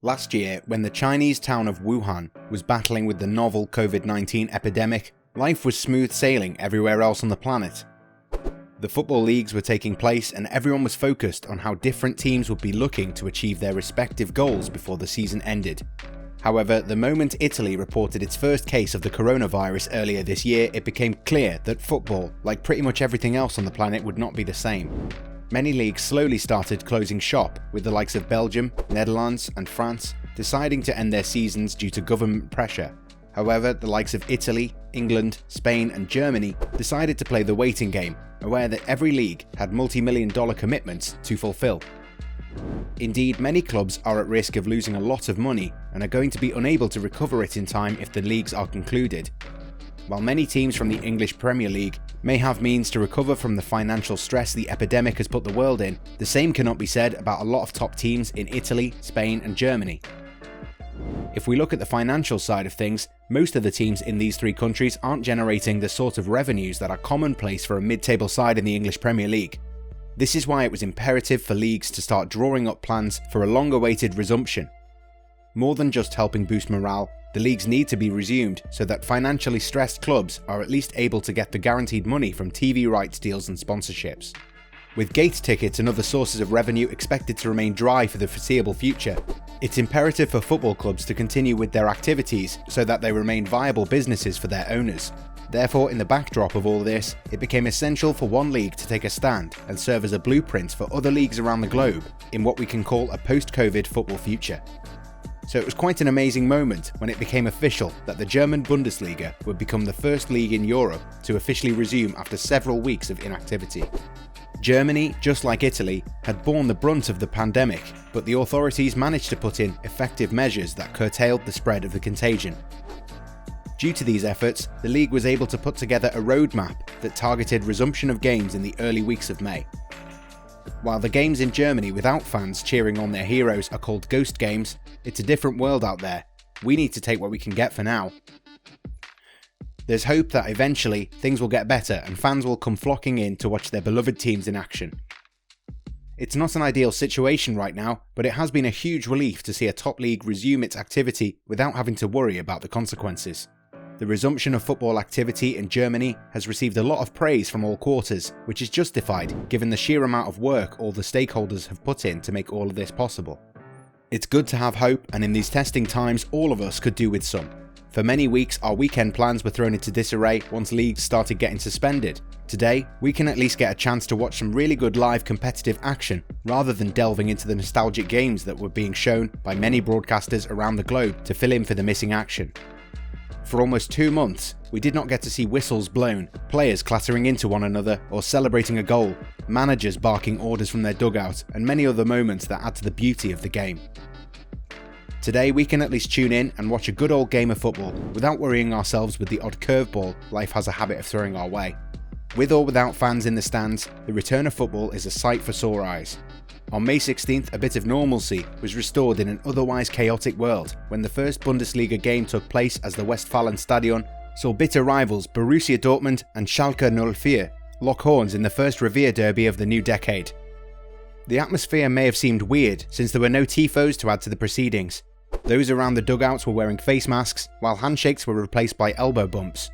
Last year, when the Chinese town of Wuhan was battling with the novel COVID-19 epidemic, life was smooth sailing everywhere else on the planet. The football leagues were taking place and everyone was focused on how different teams would be looking to achieve their respective goals before the season ended. However, the moment Italy reported its first case of the coronavirus earlier this year, it became clear that football, like pretty much everything else on the planet, would not be the same. Many leagues slowly started closing shop, with the likes of Belgium, Netherlands and France deciding to end their seasons due to government pressure. However, the likes of Italy, England, Spain and Germany decided to play the waiting game, aware that every league had multi-million-dollar commitments to fulfill. Indeed, many clubs are at risk of losing a lot of money and are going to be unable to recover it in time if the leagues are concluded. While many teams from the English Premier League may have means to recover from the financial stress the epidemic has put the world in, the same cannot be said about a lot of top teams in Italy, Spain and Germany. If we look at the financial side of things, most of the teams in these three countries aren't generating the sort of revenues that are commonplace for a mid-table side in the English Premier League. This is why it was imperative for leagues to start drawing up plans for a long-awaited resumption. More than just helping boost morale, the leagues need to be resumed so that financially stressed clubs are at least able to get the guaranteed money from TV rights deals and sponsorships. With gate tickets and other sources of revenue expected to remain dry for the foreseeable future, it's imperative for football clubs to continue with their activities so that they remain viable businesses for their owners. Therefore, in the backdrop of all this, it became essential for one league to take a stand and serve as a blueprint for other leagues around the globe in what we can call a post-COVID football future. So it was quite an amazing moment when it became official that the German Bundesliga would become the first league in Europe to officially resume after several weeks of inactivity. Germany, just like Italy, had borne the brunt of the pandemic, but the authorities managed to put in effective measures that curtailed the spread of the contagion. Due to these efforts, the league was able to put together a roadmap that targeted resumption of games in the early weeks of May. While the games in Germany without fans cheering on their heroes are called ghost games, it's a different world out there. We need to take what we can get for now. There's hope that eventually things will get better and fans will come flocking in to watch their beloved teams in action. It's not an ideal situation right now, but it has been a huge relief to see a top league resume its activity without having to worry about the consequences. The resumption of football activity in Germany has received a lot of praise from all quarters, which is justified given the sheer amount of work all the stakeholders have put in to make all of this possible. It's good to have hope, and in these testing times all of us could do with some. For many weeks our weekend plans were thrown into disarray once leagues started getting suspended. Today, we can at least get a chance to watch some really good live competitive action rather than delving into the nostalgic games that were being shown by many broadcasters around the globe to fill in for the missing action. For almost 2 months, we did not get to see whistles blown, players clattering into one another or celebrating a goal, managers barking orders from their dugout, and many other moments that add to the beauty of the game. Today we can at least tune in and watch a good old game of football without worrying ourselves with the odd curveball life has a habit of throwing our way. With or without fans in the stands, the return of football is a sight for sore eyes. On May 16th, a bit of normalcy was restored in an otherwise chaotic world when the first Bundesliga game took place as the Westfalenstadion saw bitter rivals Borussia Dortmund and Schalke 04 lock horns in the first Revier derby of the new decade. The atmosphere may have seemed weird since there were no tifos to add to the proceedings. Those around the dugouts were wearing face masks, while handshakes were replaced by elbow bumps.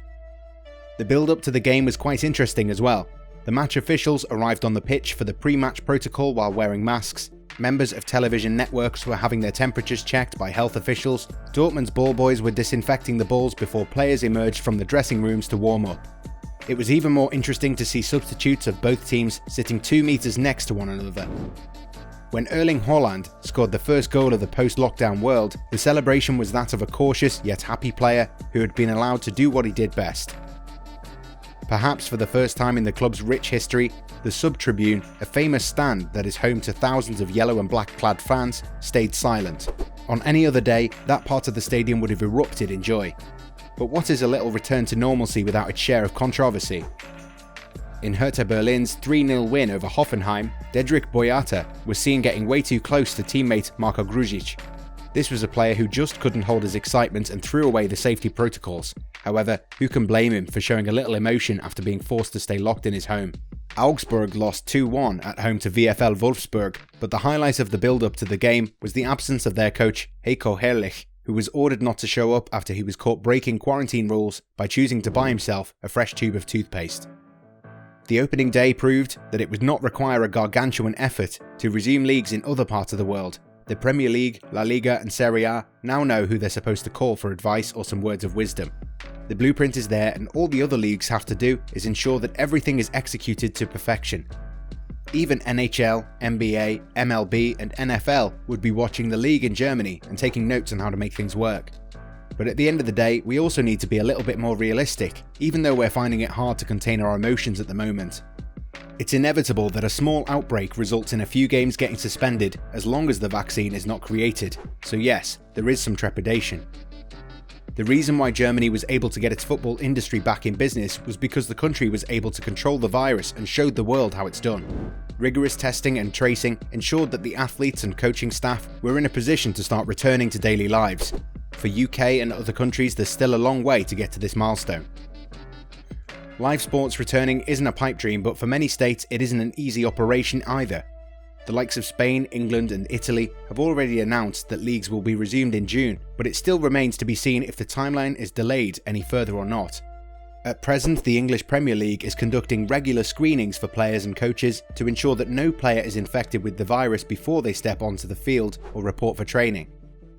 The build-up to the game was quite interesting as well. The match officials arrived on the pitch for the pre-match protocol while wearing masks. Members of television networks were having their temperatures checked by health officials. Dortmund's ball boys were disinfecting the balls before players emerged from the dressing rooms to warm up. It was even more interesting to see substitutes of both teams sitting 2 meters next to one another. When Erling Haaland scored the first goal of the post-lockdown world, the celebration was that of a cautious yet happy player who had been allowed to do what he did best. Perhaps for the first time in the club's rich history, the sub-tribune, a famous stand that is home to thousands of yellow and black clad fans, stayed silent. On any other day, that part of the stadium would have erupted in joy. But what is a little return to normalcy without its share of controversy? In Hertha Berlin's 3-0 win over Hoffenheim, Dedrick Boyata was seen getting way too close to teammate Marko Grujic. This was a player who just couldn't hold his excitement and threw away the safety protocols. However, who can blame him for showing a little emotion after being forced to stay locked in his home? Augsburg lost 2-1 at home to VfL Wolfsburg, but the highlight of the build-up to the game was the absence of their coach, Heiko Herrlich, who was ordered not to show up after he was caught breaking quarantine rules by choosing to buy himself a fresh tube of toothpaste. The opening day proved that it would not require a gargantuan effort to resume leagues in other parts of the world. The Premier League, La Liga and Serie A now know who they're supposed to call for advice or some words of wisdom. The blueprint is there, and all the other leagues have to do is ensure that everything is executed to perfection. Even NHL, NBA, MLB and NFL would be watching the league in Germany and taking notes on how to make things work. But at the end of the day, we also need to be a little bit more realistic, even though we're finding it hard to contain our emotions at the moment. It's inevitable that a small outbreak results in a few games getting suspended as long as the vaccine is not created, so yes, there is some trepidation. The reason why Germany was able to get its football industry back in business was because the country was able to control the virus and showed the world how it's done. Rigorous testing and tracing ensured that the athletes and coaching staff were in a position to start returning to daily lives. For UK and other countries, there's still a long way to get to this milestone. Live sports returning isn't a pipe dream, but for many states it isn't an easy operation either. The likes of Spain, England and Italy have already announced that leagues will be resumed in June, but it still remains to be seen if the timeline is delayed any further or not. At present, the English Premier League is conducting regular screenings for players and coaches to ensure that no player is infected with the virus before they step onto the field or report for training.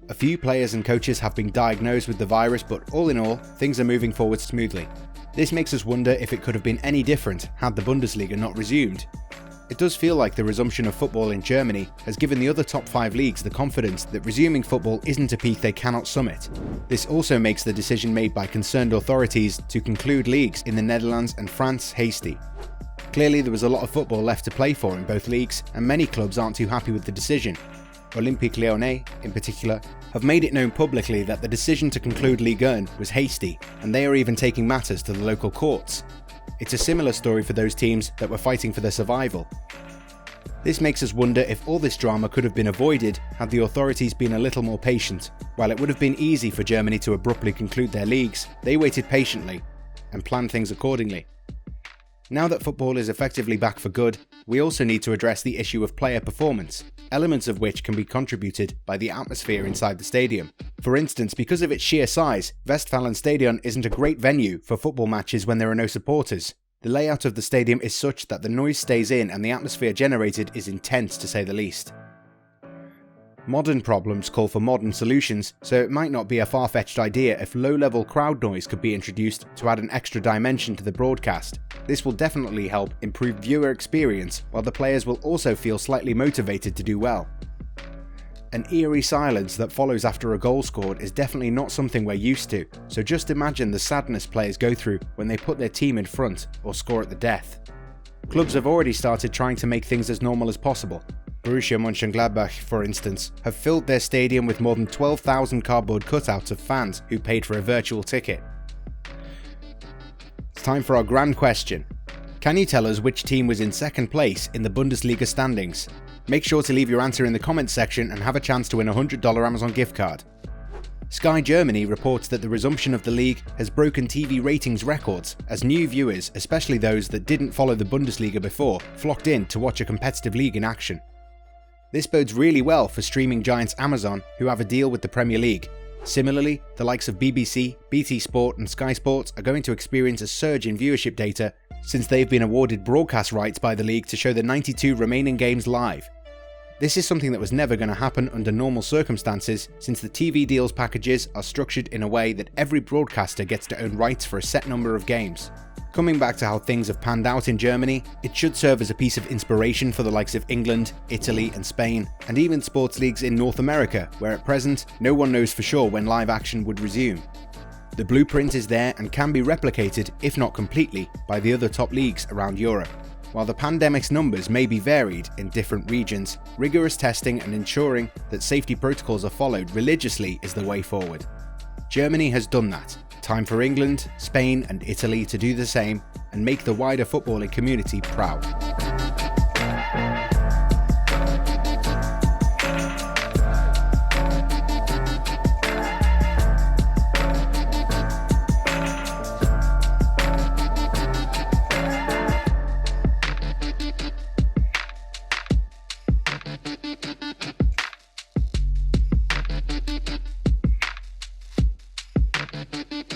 A few players and coaches have been diagnosed with the virus, but all in all, things are moving forward smoothly. This makes us wonder if it could have been any different had the Bundesliga not resumed. It does feel like the resumption of football in Germany has given the other top 5 leagues the confidence that resuming football isn't a peak they cannot summit. This also makes the decision made by concerned authorities to conclude leagues in the Netherlands and France hasty. Clearly there was a lot of football left to play for in both leagues, and many clubs aren't too happy with the decision. Olympique Lyonnais, in particular, have made it known publicly that the decision to conclude Ligue 1 was hasty, and they are even taking matters to the local courts. It's a similar story for those teams that were fighting for their survival. This makes us wonder if all this drama could have been avoided had the authorities been a little more patient. While it would have been easy for Germany to abruptly conclude their leagues, they waited patiently and planned things accordingly. Now that football is effectively back for good, we also need to address the issue of player performance, elements of which can be contributed by the atmosphere inside the stadium. For instance, because of its sheer size, Westfalenstadion isn't a great venue for football matches when there are no supporters. The layout of the stadium is such that the noise stays in and the atmosphere generated is intense to say the least. Modern problems call for modern solutions, so it might not be a far-fetched idea if low-level crowd noise could be introduced to add an extra dimension to the broadcast. This will definitely help improve viewer experience, while the players will also feel slightly motivated to do well. An eerie silence that follows after a goal scored is definitely not something we're used to, so just imagine the sadness players go through when they put their team in front or score at the death. Clubs have already started trying to make things as normal as possible. Borussia Mönchengladbach, for instance, have filled their stadium with more than 12,000 cardboard cutouts of fans who paid for a virtual ticket. It's time for our grand question. Can you tell us which team was in second place in the Bundesliga standings? Make sure to leave your answer in the comments section and have a chance to win a $100 Amazon gift card. Sky Germany reports that the resumption of the league has broken TV ratings records as new viewers, especially those that didn't follow the Bundesliga before, flocked in to watch a competitive league in action. This bodes really well for streaming giants Amazon, who have a deal with the Premier League. Similarly, the likes of BBC, BT Sport and Sky Sports are going to experience a surge in viewership data since they've been awarded broadcast rights by the league to show the 92 remaining games live. This is something that was never going to happen under normal circumstances, since the TV deals packages are structured in a way that every broadcaster gets to own rights for a set number of games. Coming back to how things have panned out in Germany, it should serve as a piece of inspiration for the likes of England, Italy and Spain, and even sports leagues in North America, where at present, no one knows for sure when live action would resume. The blueprint is there and can be replicated, if not completely, by the other top leagues around Europe. While the pandemic's numbers may be varied in different regions, rigorous testing and ensuring that safety protocols are followed religiously is the way forward. Germany has done that. Time for England, Spain and Italy to do the same and make the wider footballing community proud.